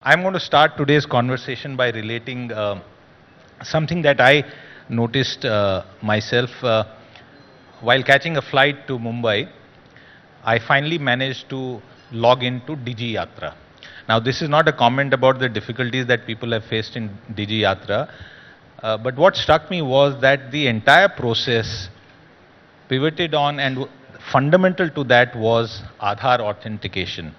I'm going to start today's conversation by relating something that I noticed myself while catching a flight to Mumbai. I finally managed to log into Digi Yatra. Now, this is not a comment about the difficulties that people have faced in Digi Yatra, but what struck me was that the entire process pivoted on and fundamental to that was Aadhar authentication.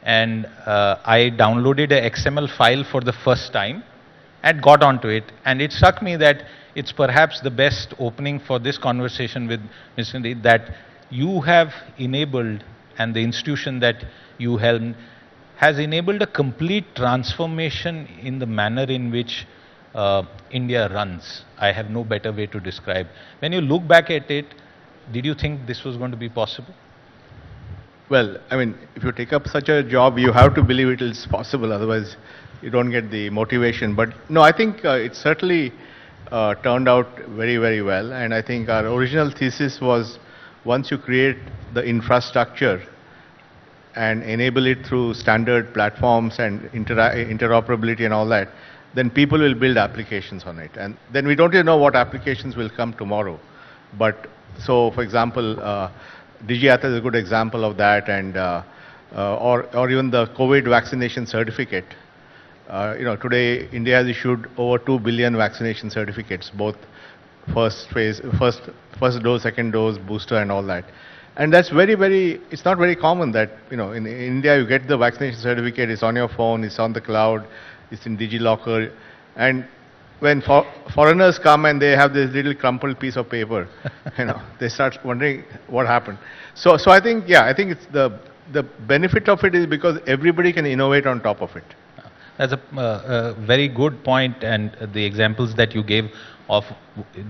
And I downloaded a XML file for the first time and got onto it. And it struck me that it's perhaps the best opening for this conversation with Mr. Nilekani that you have enabled, and the institution that you helmed has enabled a complete transformation in the manner in which India runs. I have no better way to describe. When you look back at it, did you think this was going to be possible? Well, I mean, if you take up such a job, you have to believe it is possible, otherwise you don't get the motivation. But no, I think it certainly turned out very, very well. And I think our original thesis was once you create the infrastructure and enable it through standard platforms and interoperability and all that, then people will build applications on it. And then we don't even know what applications will come tomorrow. But so, for example, DigiYatra is a good example of that, and or even the COVID vaccination certificate. Today India has issued over 2 billion vaccination certificates, both first phase, first dose, second dose, booster, and all that. And that's very. It's not very common that in India you get the vaccination certificate. It's on your phone. It's on the cloud. It's in DigiLocker, and when foreigners come and they have this little crumpled piece of paper, they start wondering what happened. So I think, I think it's the benefit of it is because everybody can innovate on top of it. That's a very good point, and the examples that you gave of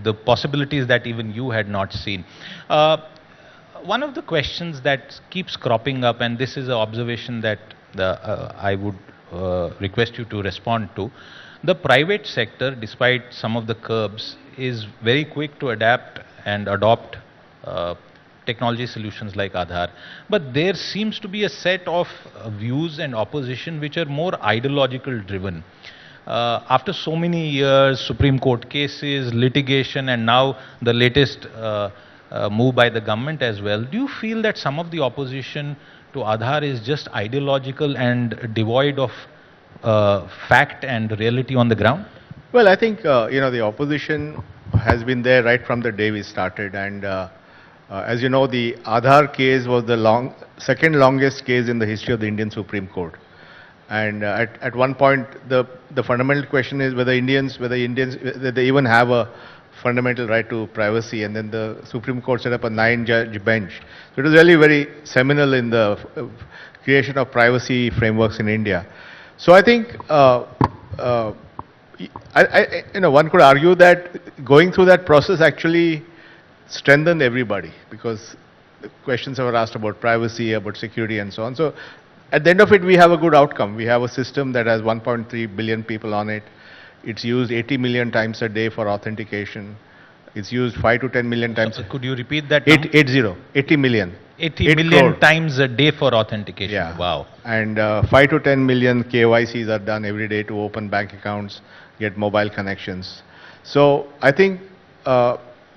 the possibilities that even you had not seen. One of the questions that keeps cropping up, and this is an observation that I would request you to respond to. The private sector, despite some of the curbs, is very quick to adapt and adopt technology solutions like Aadhar. But there seems to be a set of views and opposition which are more ideological driven. After so many years, Supreme Court cases, litigation, and now the latest move by the government as well, do you feel that some of the opposition to Aadhar is just ideological and devoid of fact and reality on the ground? Well, I think the opposition has been there right from the day we started, and as you know, the Aadhar case was the second longest case in the history of the Indian Supreme Court. And at one point, the fundamental question is whether they even have a fundamental right to privacy, and then the Supreme Court set up a 9-judge bench. So it was really very seminal in the creation of privacy frameworks in India. So I think one could argue that going through that process actually strengthened everybody, because the questions were asked about privacy, about security, and so on. So at the end of it, we have a good outcome. We have a system that has 1.3 billion people on it. It's used 80 million times a day for authentication. It's used 5 to 10 million times. So could you repeat that? 80 million. 80 million times a day for authentication. Yeah. Wow. And 5 to 10 million KYCs are done every day to open bank accounts, get mobile connections. So I think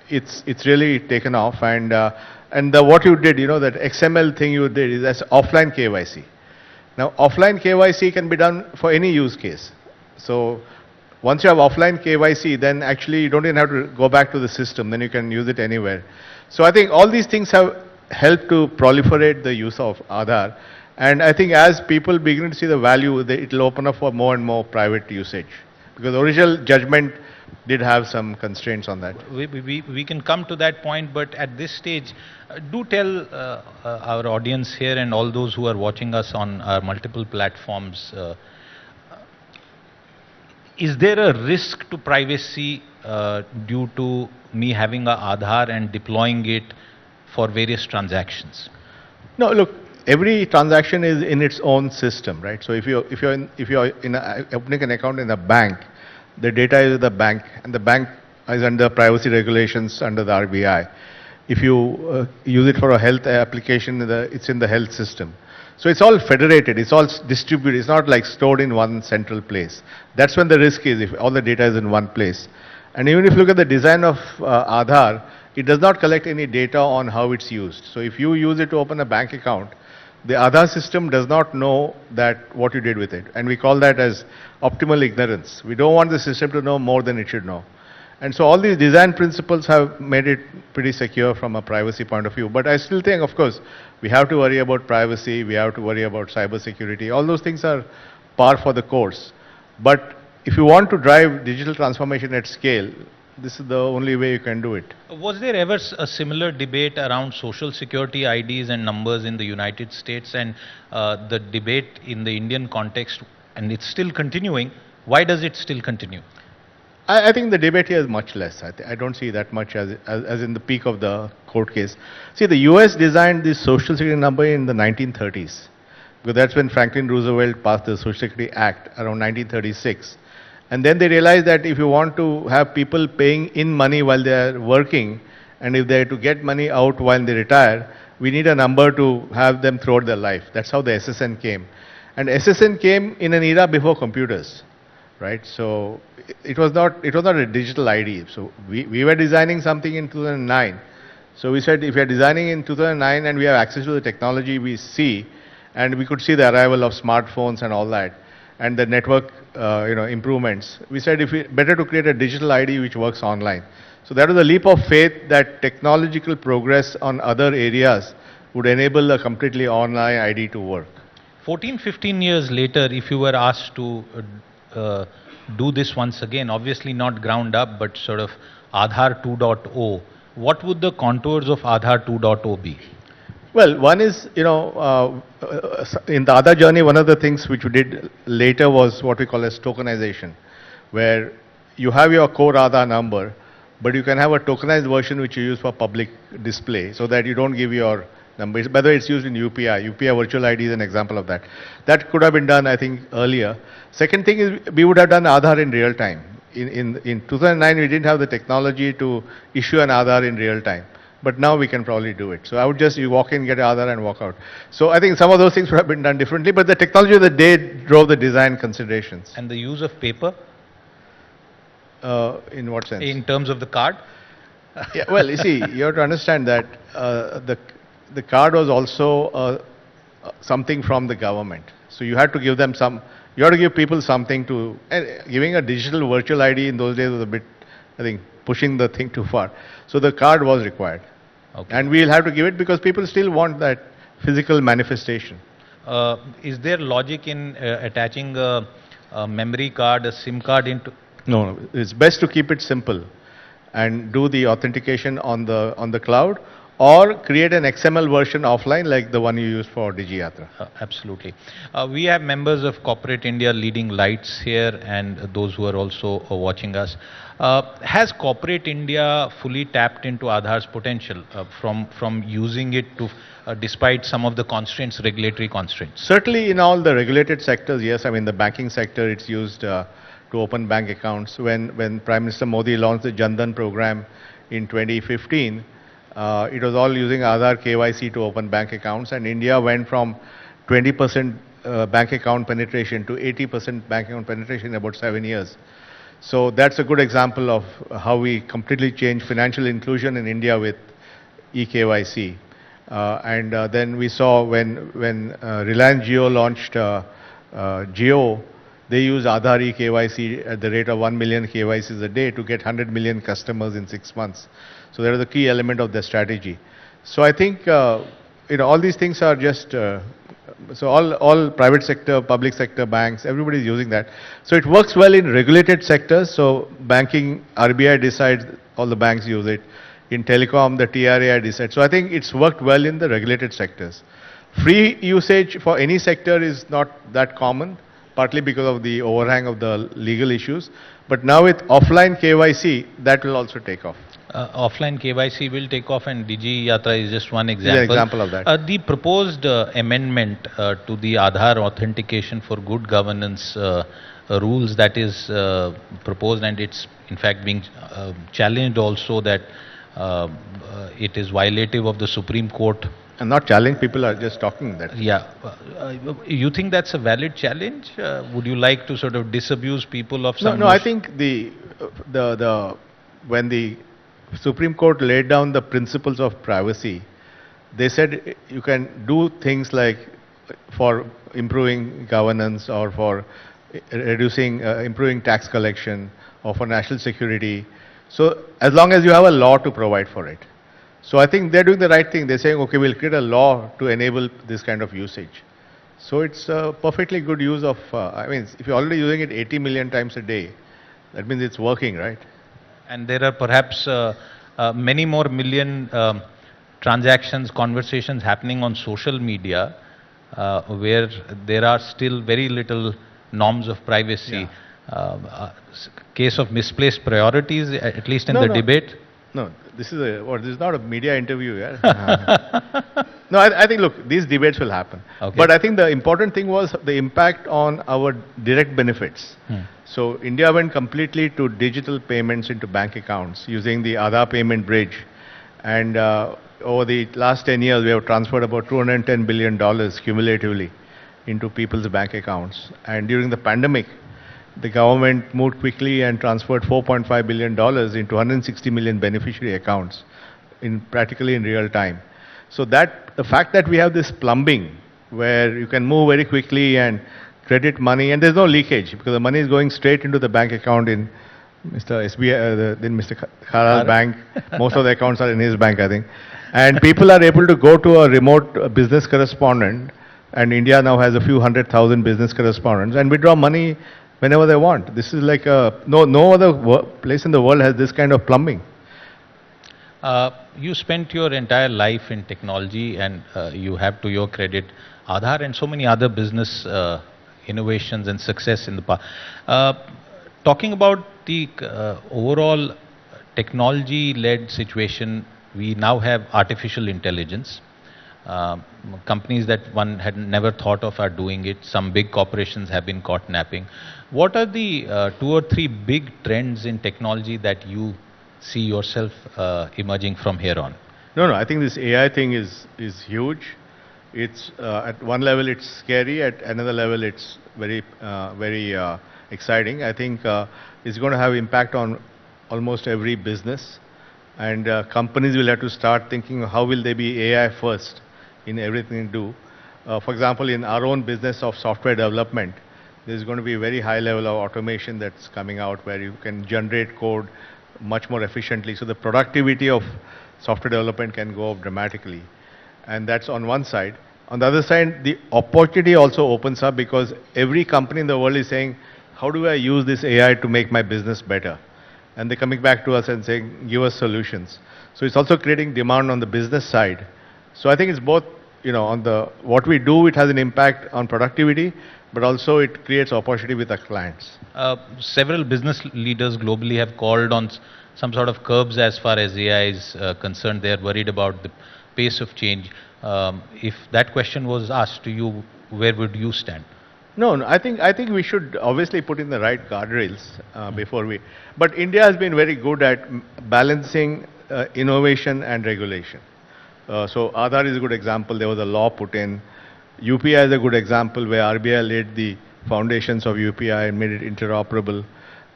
it's really taken off. And what you did, that XML thing you did is that's offline KYC. Now offline KYC can be done for any use case. So once you have offline KYC, then actually you don't even have to go back to the system. Then you can use it anywhere. So I think all these things have helped to proliferate the use of Aadhar. And I think as people begin to see the value, it will open up for more and more private usage. Because the original judgment did have some constraints on that. We can come to that point, but at this stage, do tell our audience here and all those who are watching us on our multiple platforms, is there a risk to privacy due to me having a Aadhar and deploying it for various transactions? No, look, every transaction is in its own system, right? So if you're opening an account in a bank, the data is with the bank, and the bank is under privacy regulations under the RBI. If you use it for a health application, it's in the health system. So it's all federated, it's all distributed, it's not like stored in one central place. That's when the risk is, if all the data is in one place. And even if you look at the design of Aadhar, it does not collect any data on how it's used. So if you use it to open a bank account, the Aadhar system does not know that what you did with it. And we call that as optimal ignorance. We don't want the system to know more than it should know. And so all these design principles have made it pretty secure from a privacy point of view. But I still think, of course, we have to worry about privacy, we have to worry about cyber security. All those things are par for the course. But if you want to drive digital transformation at scale, this is the only way you can do it. Was there ever a similar debate around social security IDs and numbers in the United States, and the debate in the Indian context, and it's still continuing? Why does it still continue? I think the debate here is much less. I don't see that much as in the peak of the court case. See, the US designed the Social Security number in the 1930s, because that's when Franklin Roosevelt passed the Social Security Act around 1936. And then they realized that if you want to have people paying in money while they are working, and if they are to get money out while they retire, we need a number to have them throughout their life. That's how the SSN came. And SSN came in an era before computers, right? So it was not a digital ID. So we were designing something in 2009. So we said, if we are designing in 2009 and we have access to the technology we see, and we could see the arrival of smartphones and all that, and the network improvements, we said better to create a digital ID which works online. So that was a leap of faith that technological progress on other areas would enable a completely online ID to work. 14, 15 years later, if you were asked to do this once again, obviously not ground up, but sort of Aadhar 2.0, what would the contours of Aadhar 2.0 be? Well, one is, in the Aadhar journey, one of the things which we did later was what we call as tokenization, where you have your core Aadhar number, but you can have a tokenized version which you use for public display, so that you don't give your number. Whether it's used in UPI virtual ID is an example of that. That could have been done, I think, earlier. Second thing is, we would have done Aadhar in real time. In 2009, we didn't have the technology to issue an Aadhar in real time. But now we can probably do it. So I would just, you walk in, get Aadhar and walk out. So I think some of those things would have been done differently, but the technology of the day drove the design considerations. And the use of paper? In what sense? In terms of the card? Yeah, well, you see, you have to understand that the card was also something from the government. So you had to give them you had to give people something to, giving a digital virtual ID in those days was a bit, I think, pushing the thing too far. So the card was required. Okay. And we'll have to give it because people still want that physical manifestation. Is there logic in attaching a memory card, a SIM card into? No, it's best to keep it simple and do the authentication on the cloud, or create an XML version offline like the one you use for DigiYatra. Absolutely. We have members of Corporate India leading lights here, and those who are also watching us. Has Corporate India fully tapped into Aadhar's potential from using it to, despite some of the constraints, regulatory constraints? Certainly in all the regulated sectors, yes. I mean, the banking sector, it's used to open bank accounts. When Prime Minister Modi launched the Jan Dhan program in 2015, it was all using Aadhar KYC to open bank accounts, and India went from 20% bank account penetration to 80% bank account penetration in about 7 years. So that's a good example of how we completely changed financial inclusion in India with eKYC. Then we saw when Reliance Jio launched Jio, they used Aadhar eKYC at the rate of 1 million KYCs a day to get 100 million customers in 6 months. So that is a key element of the strategy. So I think all these things are just so all private sector, public sector banks, everybody is using that. So it works well in regulated sectors. So banking, RBI decides, all the banks use it. In telecom, the TRAI decides. So I think it's worked well in the regulated sectors. Free usage for any sector is not that common, partly because of the overhang of the legal issues. But now with offline KYC, that will also take off. Offline KYC will take off, and DigiYatra is just one example. Yeah, example of that. The proposed amendment to the Aadhar authentication for good governance rules that is proposed, and it's in fact being challenged also that it is violative of the Supreme Court I'm not challenging, people are just talking that. Yeah. You think that's a valid challenge? Would you like to sort of disabuse people of No, some no, I think when the Supreme Court laid down the principles of privacy, they said you can do things like for improving governance or for improving tax collection or for national security. So as long as you have a law to provide for it. So I think they're doing the right thing. They're saying, okay, we'll create a law to enable this kind of usage. So it's a perfectly good use of, I mean, if you're already using it 80 million times a day, that means it's working, right? And there are perhaps many more million transactions, conversations happening on social media where there are still very little norms of privacy. Yeah. Case of misplaced priorities, at least in No, the no. debate. No, this is not a media interview, yeah. No, I think, look, these debates will happen. Okay. But I think the important thing was the impact on our direct benefits. So India went completely to digital payments into bank accounts using the Aadhar payment bridge. And over the last 10 years, we have transferred about $210 billion cumulatively into people's bank accounts. And during the pandemic, the government moved quickly and transferred $4.5 billion into 160 million beneficiary accounts practically in real time. So that the fact that we have this plumbing where you can move very quickly and credit money and there's no leakage because the money is going straight into the bank account in Mr. SBI, in Mr. Khara's bank. Most of the accounts are in his bank, I think. And people are able to go to a remote business correspondent, and India now has a few 100,000 business correspondents, and withdraw money whenever they want. This is like no other place in the world has this kind of plumbing. You spent your entire life in technology and you have, to your credit, Aadhar and so many other business innovations and success in the past. Talking about the overall technology-led situation, we now have artificial intelligence. Companies that one had never thought of are doing it. Some big corporations have been caught napping. What are the 2 or 3 big trends in technology that you see yourself emerging from here on? No, I think this AI thing is huge. It's at one level it's scary, at another level it's very exciting. I think it's going to have impact on almost every business, and companies will have to start thinking how will they be AI first in everything they do. For example, in our own business of software development, there's going to be a very high level of automation that's coming out where you can generate code much more efficiently. So the productivity of software development can go up dramatically. And that's on one side. On the other side, the opportunity also opens up because every company in the world is saying, how do I use this AI to make my business better? And they're coming back to us and saying, give us solutions. So it's also creating demand on the business side. So I think it's both, on what we do, it has an impact on productivity, but also it creates opportunity with our clients. Several business leaders globally have called on some sort of curbs as far as AI is concerned. They are worried about the pace of change. If that question was asked to you, where would you stand? No, I think we should obviously put in the right guardrails before we. But India has been very good at balancing innovation and regulation. So Aadhar is a good example. There was a law put in. UPI is a good example where RBI laid the foundations of UPI and made it interoperable.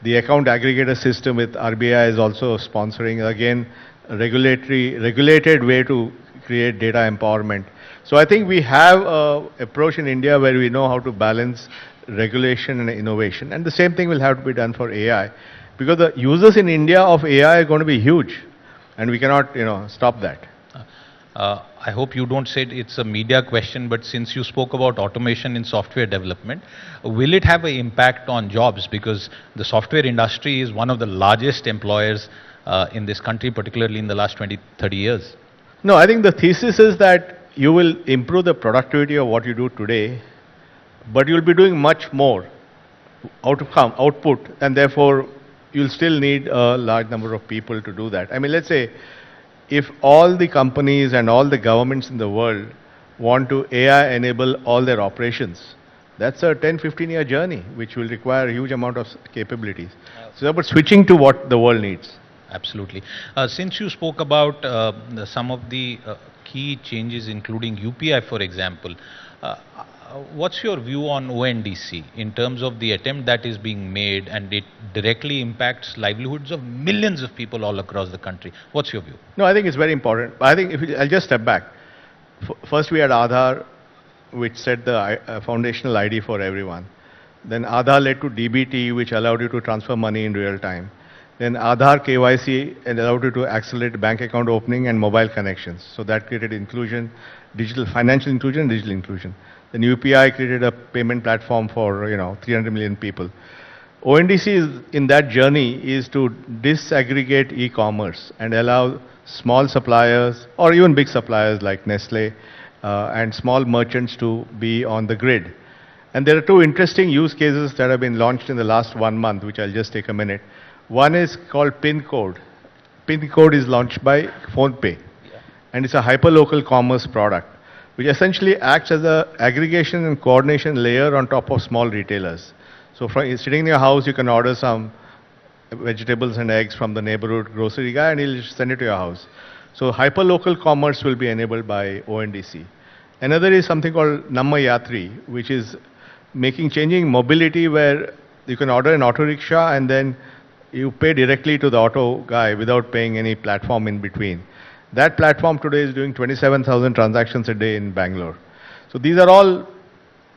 The account aggregator system with RBI is also sponsoring, again, a regulated way to create data empowerment. So I think we have an approach in India where we know how to balance regulation and innovation. And the same thing will have to be done for AI. Because the users in India of AI are going to be huge. And we cannot, stop that. I hope you don't say it's a media question, but since you spoke about automation in software development, will it have an impact on jobs? Because the software industry is one of the largest employers in this country, particularly in the last 20, 30 years. No, I think the thesis is that you will improve the productivity of what you do today, but you'll be doing much more output, and therefore you'll still need a large number of people to do that. I mean, let's say, if all the companies and all the governments in the world want to AI enable all their operations, that's a 10-15 year journey, which will require a huge amount of capabilities. So it's about switching to what the world needs. Absolutely. Since you spoke about some of the key changes, including UPI, for example. What's your view on ONDC in terms of the attempt that is being made, and it directly impacts livelihoods of millions of people all across the country? What's your view? No, I think it's very important. I think I'll just step back. First, we had Aadhar, which set the foundational ID for everyone. Then Aadhar led to DBT, which allowed you to transfer money in real time. Then Aadhar KYC and allowed you to accelerate bank account opening and mobile connections. So that created inclusion, digital financial inclusion, digital inclusion. Then UPI created a payment platform for 300 million people. ONDC is, in that journey is to disaggregate e-commerce and allow small suppliers or even big suppliers like Nestle and small merchants to be on the grid. And there are two interesting use cases that have been launched in the last 1 month, which I'll just take a minute. One is called PIN code. PIN code is launched by PhonePe, and it's a hyperlocal commerce product, which essentially acts as an aggregation and coordination layer on top of small retailers. So sitting in your house, you can order some vegetables and eggs from the neighborhood grocery guy, and he'll send it to your house. So hyperlocal commerce will be enabled by ONDC. Another is something called Namma Yatri, which is changing mobility, where you can order an auto rickshaw and then you pay directly to the auto guy without paying any platform in between. That platform today is doing 27,000 transactions a day in Bangalore. So these are all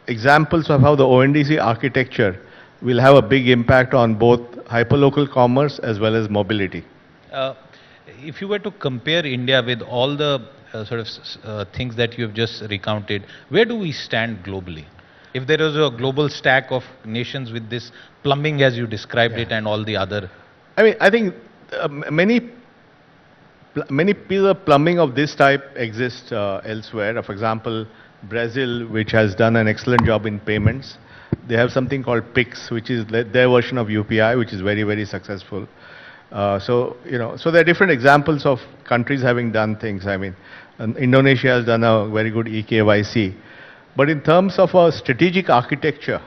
examples of how the ONDC architecture will have a big impact on both hyperlocal commerce as well as mobility. If you were to compare India with all the things that you have just recounted, where do we stand globally? If there is a global stack of nations with this plumbing as you described it and all the other... I think many pieces of plumbing of this type exist elsewhere. For example, Brazil, which has done an excellent job in payments. They have something called Pix, which is their version of UPI, which is very, very successful. So there are different examples of countries having done things. Indonesia has done a very good eKYC. But in terms of a strategic architecture,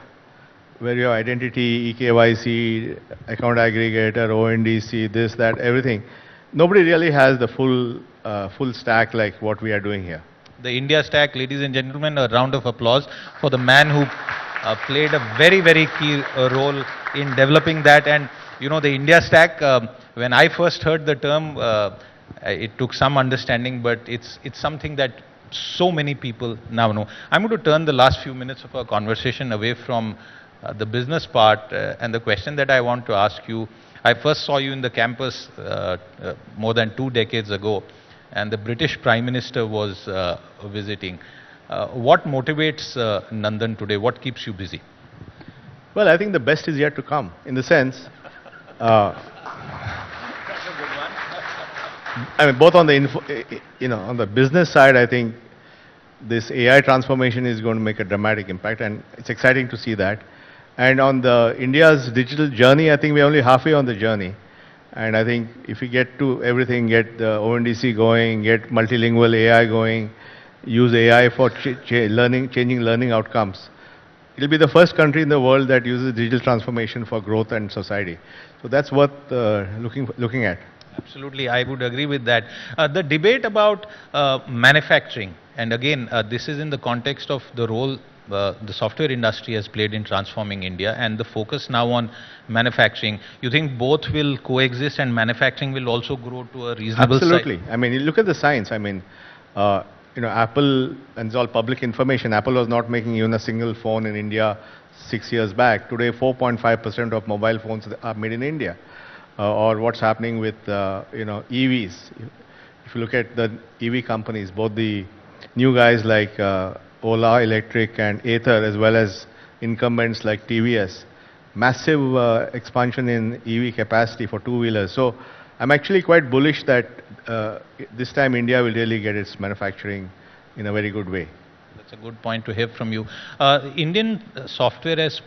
where your identity, eKYC, account aggregator, ONDC, this, that, everything, nobody really has the full stack like what we are doing here. The India stack, ladies and gentlemen, a round of applause for the man who played a very, very key role in developing that. And the India stack, when I first heard the term, it took some understanding, but it's something that so many people now know. I'm going to turn the last few minutes of our conversation away from the business part, and the question that I want to ask you, I first saw you in the campus more than 2 decades ago, and the British Prime Minister was visiting. What motivates Nandan today? What keeps you busy? Well, I think the best is yet to come, in the sense, both on the on the business side, I think this AI transformation is going to make a dramatic impact, and it's exciting to see that. And on the India's digital journey, I think we're only halfway on the journey. And I think if we get to everything, get the ONDC going, get multilingual AI going, use AI for changing learning outcomes, it'll be the first country in the world that uses digital transformation for growth and society. So that's worth looking at. Absolutely, I would agree with that. The debate about manufacturing, and again, this is in the context of the role the software industry has played in transforming India, and the focus now on manufacturing. You think both will coexist and manufacturing will also grow to a reasonable size? Absolutely. You look at the science. Apple, and it's all public information, Apple was not making even a single phone in India 6 years back. Today, 4.5% of mobile phones are made in India. Or what's happening with EVs. If you look at the EV companies, both the new guys like Ola Electric and Ather, as well as incumbents like TVS, massive expansion in EV capacity for two-wheelers. So I'm actually quite bullish that this time India will really get its manufacturing in a very good way. That's a good point to hear from you. Indian software has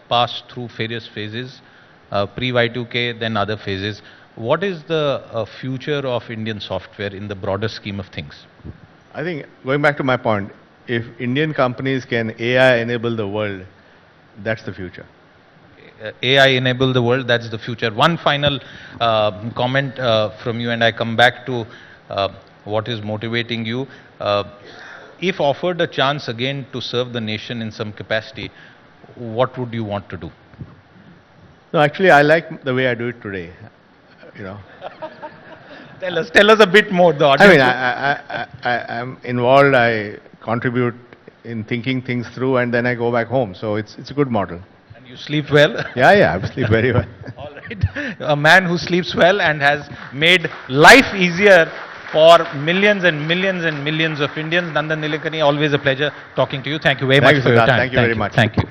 passed through various phases. Pre-Y2K, then other phases. What is the future of Indian software in the broader scheme of things? I think, going back to my point, if Indian companies can AI enable the world, that's the future. AI enable the world, that's the future. One final comment from you, and I come back to what is motivating you. If offered a chance again to serve the nation in some capacity, what would you want to do? No, actually, I like the way I do it today. You know, Tell us a bit more. The I audience. mean, I'm involved. I contribute in thinking things through, and then I go back home. So it's a good model. And you sleep well. Yeah, I sleep very well. All right. A man who sleeps well and has made life easier for millions and millions and millions of Indians. Nandan Nilekani, always a pleasure talking to you. Thank you very Thank much you, for your Siddharth. time. Thank you very much. Thank you.